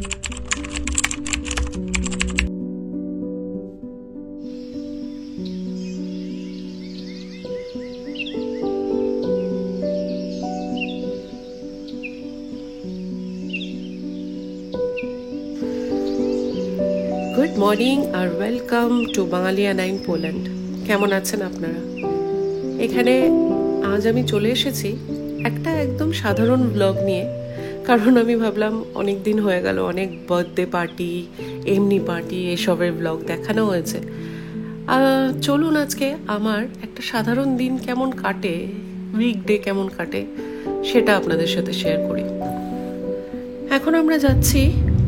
Good morning আর welcome to বাঙালিয়া 9 Poland. কেমন আছেন আপনারা? এখানে আজ আমি চলে এসেছি একটা একদম সাধারণ ব্লগ নিয়ে, কারণ আমি ভাবলাম অনেক দিন হয়ে গেল, অনেক বার্থডে পার্টি, এমনি পার্টি এসবের ব্লগ দেখানো হয়েছে। চলুন আজকে আমার একটা সাধারণ দিন কেমন কাটে, উইকডে কেমন কাটে, সেটা আপনাদের সাথে শেয়ার করি। এখন আমরা যাচ্ছি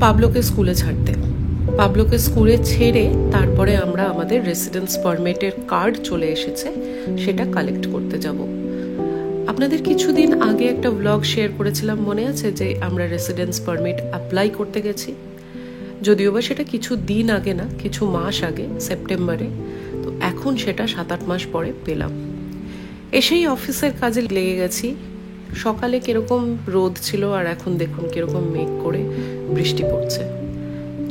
পাবলোকে স্কুলে ছাড়তে। পাবলোকে স্কুলে ছেড়ে তারপরে আমরা আমাদের রেসিডেন্স পারমিটের কার্ড চলে এসেছে, সেটা কালেক্ট করতে যাব। আপনাদের কিছুদিন আগে একটা ব্লগ শেয়ার করেছিলাম, মনে আছে, যে আমরা রেসিডেন্স পারমিট অ্যাপ্লাই করতে গেছি। যদিও বা সেটা কিছু দিন আগে না, কিছু মাস আগে, সেপ্টেম্বরে। তো এখন সেটা 7-8 মাস পরে পেলাম। এসেই অফিসের কাজে লেগে গেছি। সকালে কিরকম রোদ ছিল আর এখন দেখুন কিরকম মেঘ করে বৃষ্টি পড়ছে।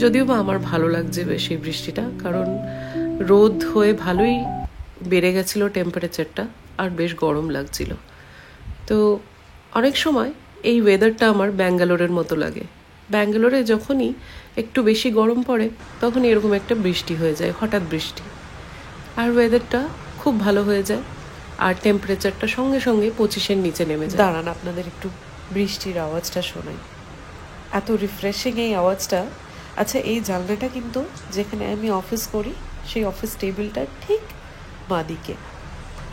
যদিও বা আমার ভালো লাগছে বেশ এই বৃষ্টিটা, কারণ রোদ হয়ে ভালোই বেড়ে গেছিল টেম্পারেচারটা, আর বেশ গরম লাগছিল। তো অনেক সময় এই ওয়েদারটা আমার ব্যাঙ্গালোরের মতো লাগে। ব্যাঙ্গালোরে যখনই একটু বেশি গরম পড়ে তখন এরকম একটা বৃষ্টি হয়ে যায়, হঠাৎ বৃষ্টি, আর ওয়েদারটা খুব ভালো হয়ে যায়, আর টেম্পারেচারটা সঙ্গে সঙ্গে 25-এর নিচে নেমে যায়। দাঁড়ান, আপনাদের একটু বৃষ্টির আওয়াজটা শোনাই, এত রিফ্রেশিং এই আওয়াজটা। আচ্ছা, এই জানলাটা কিন্তু যেখানে আমি অফিস করি সেই অফিস টেবিলটা ঠিক বাঁদিকে,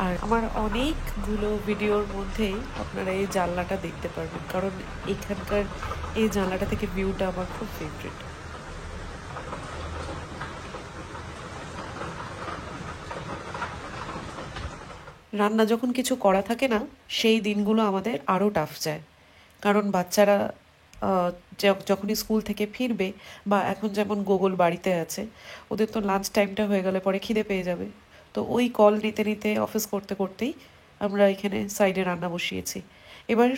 আর আমার অনেকগুলো ভিডিওর মধ্যেই আপনারা এই জানলাটা দেখতে পারবেন, কারণ এখানকার এই জানলাটা থেকে ভিউটা আমার খুব ফেভারিট। রান্না যখন কিছু করা থাকে না, সেই দিনগুলো আমাদের আরও টাফ যায়, কারণ বাচ্চারা যখনই স্কুল থেকে ফিরবে, বা এখন যেমন গোগল বাড়িতে আছে, ওদের তো লাঞ্চ টাইমটা হয়ে গেলে পরে খিদে পেয়ে যাবে। তো ওই কল নিতে নিতে, অফিস করতে করতেই আমরা এখানে সাইডে রান্না বসিয়েছি। এবার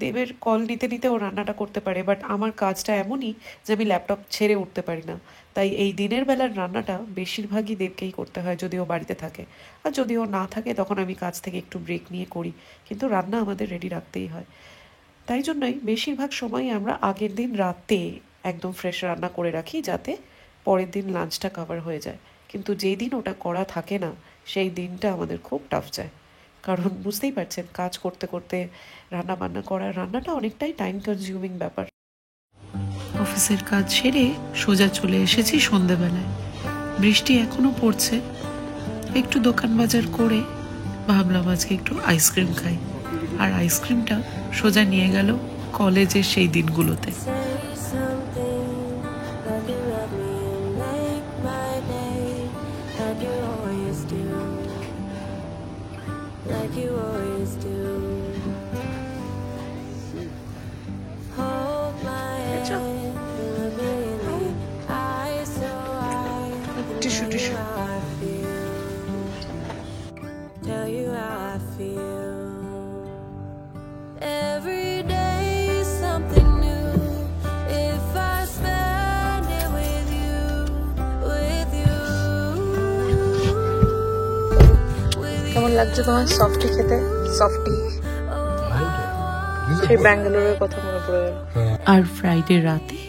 দেবের কল নিতে নিতে ও রান্নাটা করতে পারে, বাট আমার কাজটা এমনই যে আমি ল্যাপটপ ছেড়ে উঠতে পারি না। তাই এই দিনের বেলার রান্নাটা বেশিরভাগই দেবকেই করতে হয়, যদি ও বাড়িতে থাকে। আর যদি ও না থাকে তখন আমি কাজ থেকে একটু ব্রেক নিয়ে করি, কিন্তু রান্না আমাদের রেডি রাখতেই হয়। তাই জন্যই বেশিরভাগ সময়ই আমরা আগের দিন রাতে একদম ফ্রেশ রান্না করে রাখি, যাতে পরের দিন লাঞ্চটা কভার হয়ে যায়। কিন্তু যেই দিন ওটা করা থাকে না, সেই দিনটা আমাদের খুব টাফ যায়, কারণ বুঝতেই পারছেন, কাজ করতে করতে রান্না বান্না করা, রান্নাটা অনেকটাই টাইম কনজিউমিং ব্যাপার। অফিসের কাজ সেরে সোজা চলে এসেছি সন্ধেবেলায়। বৃষ্টি এখনো পড়ছে। একটু দোকান বাজার করে ভাবলাম আজকে একটু আইসক্রিম খাই, আর আইসক্রিমটা সোজা নিয়ে গেল কলেজের সেই দিনগুলোতে। টিস্যু টিস্যু কেমন লাগছে তোমার সফটি খেতে? সফটি সেই ব্যাঙ্গালোরের কথা মনে পড়ে গেল। আর ফ্রাইডে রাতে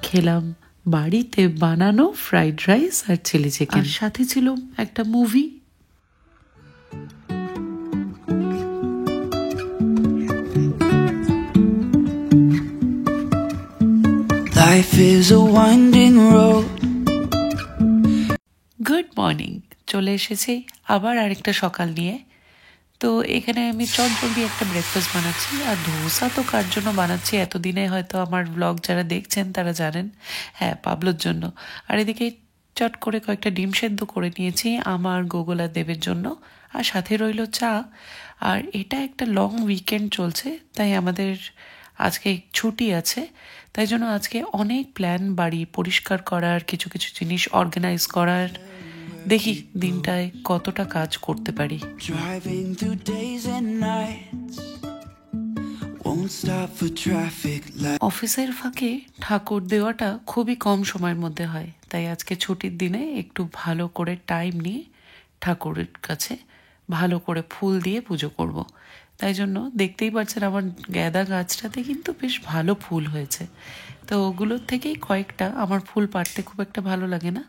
খেলাম বাড়িতে বানানো ফ্রাইড রাইস আর চিলি চিকেন, সাথে ছিল একটা movie. Life is a winding road. Good morning, চলে এসেছি আবার আরেকটা সকাল নিয়ে। তো এখানে আমি চটজলদি একটা ব্রেকফাস্ট বানাচ্ছি, আর ধোসা তো কার জন্য বানাচ্ছি এতদিনে হয়তো আমার ব্লগ যারা দেখছেন তারা জানেন, হ্যাঁ, পাবলোর জন্য। আর এদিকে চট করে কয়েকটা ডিম সেদ্ধ করে নিয়েছি আমার, গোগল আর দেবের জন্য, আর সাথে রইল চা। আর এটা একটা লং উইকেন্ড চলছে, তাই আমাদের আজকে ছুটি আছে, তাই জন্য আজকে অনেক প্ল্যান, বাড়ি পরিষ্কার করার, কিছু কিছু জিনিস অর্গানাইজ করার। দেখি দিনটায় কতটা কাজ করতে পারি। Won't stop for traffic light. অফিসের ফাঁকে ঠাকুর দেওয়াটা খুবই কম সময়ের মধ্যে হয়, তাই আজকে ছুটির দিনে একটু ভালো করে টাইম নিয়ে ঠাকুরের কাছে ভালো করে ফুল দিয়ে পুজো করব। তাই জন্য দেখতেই পাচ্ছেন আমার গ্যাদা গাছটাতে কিন্তু বেশ ভালো ফুল হয়েছে। তো ওগুলোর থেকেই কয়েকটা, আমার ফুল পাড়তে খুব একটা ভালো লাগে না,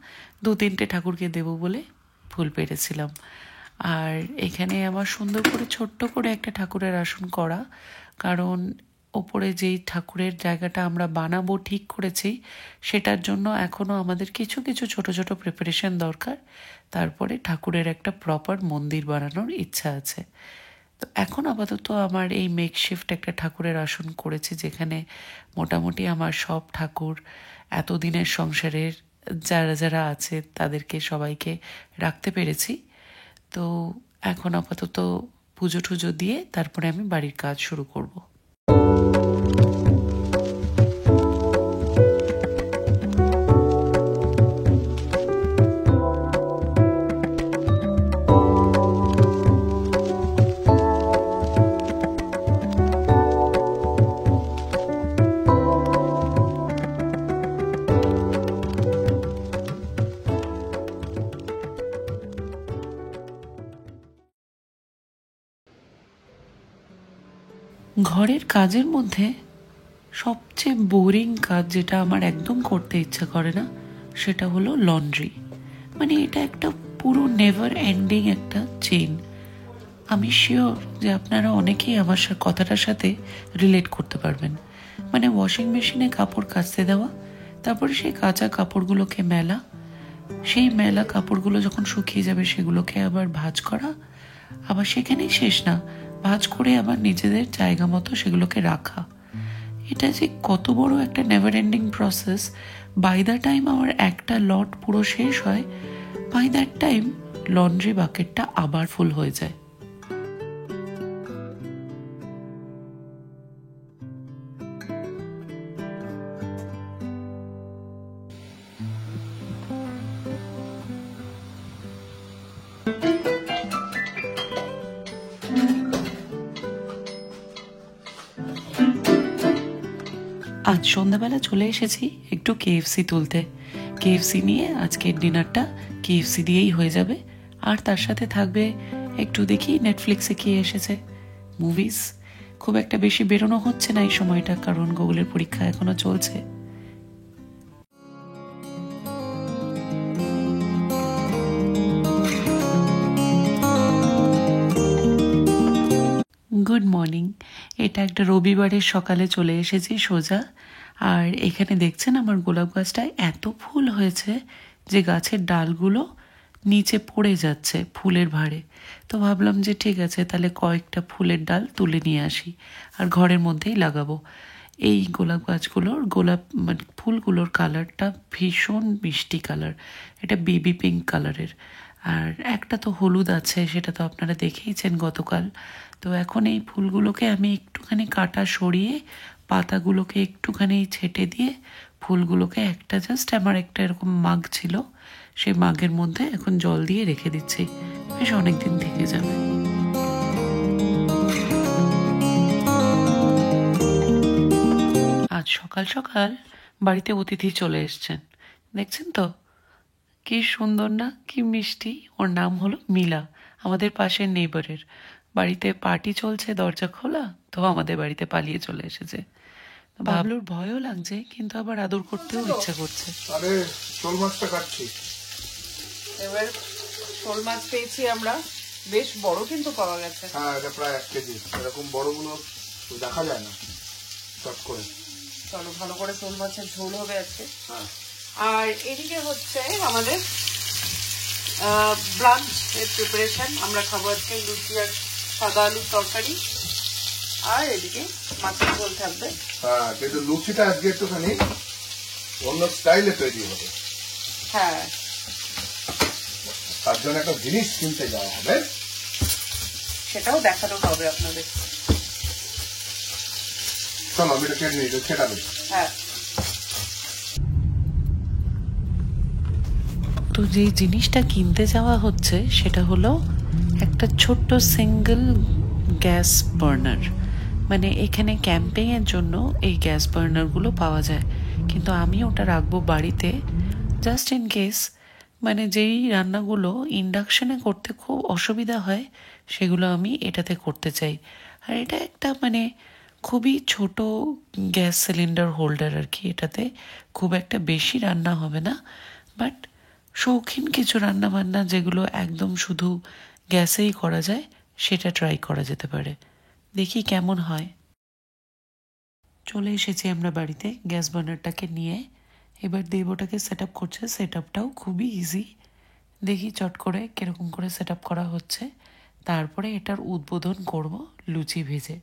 2-3টে ঠাকুরকে দেবো বলে ফুল পেড়েছিলাম। আর এখানে আমার সুন্দর করে ছোট্ট করে একটা ঠাকুরের আসন করা, কারণ ওপরে যেই ঠাকুরের জায়গাটা আমরা বানাবো ঠিক করেছি, সেটার জন্য এখনও আমাদের কিছু কিছু ছোট ছোট প্রিপারেশন দরকার। তারপরে ঠাকুরের একটা প্রপার মন্দির বানানোর ইচ্ছা আছে। তো এখন আপাতত আমার এই মেকশিফট একটা ঠাকুরের আসন করেছি, যেখানে মোটামুটি আমার সব ঠাকুর এতদিনের সংসারের যারা যারা আছে তাদেরকে সবাইকে রাখতে পেরেছি। তো এখন আপাতত পুজো টুজো দিয়ে তারপরে আমি বাড়ির কাজ শুরু করব। ঘরের কাজের মধ্যে সবচেয়ে বোরিং কাজ যেটা আমার একদম করতে ইচ্ছা করে না, সেটা হলো লন্ড্রি। মানে এটা একটা পুরো নেভার এন্ডিং একটা চেইন। আমি শিওর যে আপনারা অনেকেই আমার কথাটার সাথে রিলেট করতে পারবেন। মানে ওয়াশিং মেশিনে কাপড় কাচতে দেওয়া, তারপরে সেই কাঁচা কাপড়গুলোকে মেলা, সেই মেলা কাপড়গুলো যখন শুকিয়ে যাবে সেগুলোকে আবার ভাঁজ করা, আবার সেখানেই শেষ না, ভাঁজ করে আবার নিজেদের জায়গা মতো সেগুলোকে রাখা। এটা যে কত বড় একটা never ending process. By the time আমার একটা লট পুরো শেষ হয়, বাই দ্যাট টাইম লন্ড্রি বাকেটটা আবার ফুল হয়ে যায়। আজ সন্ধ্যাবেলা চলে এসেছি একটু কেএফসি তুলতে। কেএফসি নিয়ে আজকের ডিনারটা কেএফসি দিয়েই হয়ে যাবে। আর তার সাথে থাকবে একটু দেখি নেটফ্লিক্সে কি এসেছে, মুভিজ। খুব একটা বেশি বেরোনো হচ্ছে না এই সময়টা, কারণ গুগলের পরীক্ষা এখনো চলছে। Good morning. এটা একটা রবিবারের সকালে চলে এসেছি সোজা। আর এখানে দেখছেন আমার গোলাপ গাছটায় এত ফুল হয়েছে যে গাছের ডালগুলো নিচে পড়ে যাচ্ছে ফুলের ভারে। তো ভাবলাম যে ঠিক আছে, তাহলে কয়েকটা ফুলের ডাল তুলে নিয়ে আসি আর ঘরের মধ্যেই লাগাবো। এই গোলাপ গাছগুলোর মানে ফুলগুলোর কালারটা ভীষণ মিষ্টি কালার, এটা বেবি পিঙ্ক কালারের। আর একটা তো হলুদ আছে, সেটা তো আপনারা দেখেইছেন গতকাল। তো এখন এই ফুলগুলোকে আমি একটুখানি কাটা সরিয়ে পাতাগুলোকে একটুখানি ছেটে দিয়ে ফুলগুলোকে একটা জাস্ট আমার একটা এরকম মাগ ছিল, সেই মাগের মধ্যে এখন জল দিয়ে রেখে দিচ্ছি, বেশ অনেকদিন থেকে যাবে। আজ সকাল সকাল বাড়িতে অতিথি চলে এসছেন, দেখছেন তো কি সুন্দর না, কি মিষ্টি। ওর নাম হলো মিলা, আমাদের পাশের নেইবারের বাড়িতে পার্টি চলছে, দরজা খোলা, তো আমাদের বাড়িতে পালিয়ে চলে এসেছে। বাবলুর ভয়ও লাগছে, কিন্তু আবার আদর করতেও ইচ্ছা করছে। আরে শোল মাছটা কাটছি। এবার শোল মাছ পেয়েছি আমরা, বেশ বড় কিন্তু পাওয়া গেছে। হ্যাঁ, এটা প্রায় 1 কেজি। এরকম বড়গুলো দেখা যায় না চট করে। চলো, ভালো করে শোল মাছের ঝোল হবে আজকে। হ্যাঁ, আর এদিকে হচ্ছে আমাদের ব্রাঞ্চ এর প্রিপারেশন। আমরা খাবো আজকে লুচি আর সাদা আলুর তরকারি, আর এদিকে মাছের ঝোল থাকবে। হ্যাঁ, কিন্তু লুচিটা আজকে একটুখানি অন্য স্টাইলে তৈরি হবে। হ্যাঁ, তার জন্য একটা জিনিস কিনতে যাওয়া হবে, সেটাও দেখানো হবে আপনাদের। চলো আমি এটা কেটে নিই, খেটাবে। হ্যাঁ, তো যে জিনিসটা কিনতে যাওয়া হচ্ছে সেটা হলো একটা ছোট্ট সিঙ্গেল গ্যাস বার্নার। মানে এখানে ক্যাম্পিংয়ের জন্য এই গ্যাস বার্নারগুলো পাওয়া যায়, কিন্তু আমি ওটা রাখবো বাড়িতে জাস্ট ইন কেস, মানে যেই রান্নাগুলো ইন্ডাকশনে করতে খুব অসুবিধা হয় সেগুলো আমি এটাতে করতে চাই। আর এটা একটা মানে খুবই ছোট গ্যাস সিলিন্ডার হোল্ডার আর কি, এটাতে খুব একটা বেশি রান্না হবে না, বাট শৌখিন কিছু রান্না বান্না যেগুলো একদম শুধু গ্যাসেই করা যায় সেটা ট্রাই করা যেতে পারে। দেখি কেমন হয়। চলে এসেছি আমরা বাড়িতে গ্যাস বার্নারটাকে নিয়ে। এবার দেবটাকে সেট আপ করছে, সেট আপটাও খুবই ইজি। দেখি চট করে কিরকম করে সেট আপ করা হচ্ছে, তারপরে এটার উদ্বোধন করব লুচি ভেজে।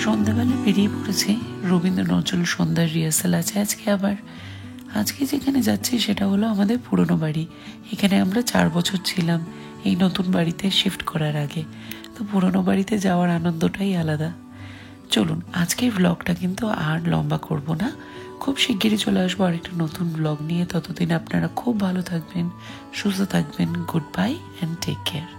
সন্ধ্যাবেলা বেরিয়ে পড়েছি, রবীন্দ্র নজরুল সন্ধ্যার রিহার্সাল আছে আজকে। আবার আজকে যেখানে যাচ্ছি সেটা হলো আমাদের পুরনো বাড়ি। এখানে আমরা 4 বছর ছিলাম এই নতুন বাড়িতে শিফট করার আগে, তো পুরনো বাড়িতে যাওয়ার আনন্দটাই আলাদা। চলুন আজকের ব্লগটা কিন্তু আর লম্বা করব না, খুব শিগগিরই চলে আসবো আরেকটা নতুন ব্লগ নিয়ে। ততদিন আপনারা খুব ভালো থাকবেন, সুস্থ থাকবেন। Good bye and take care.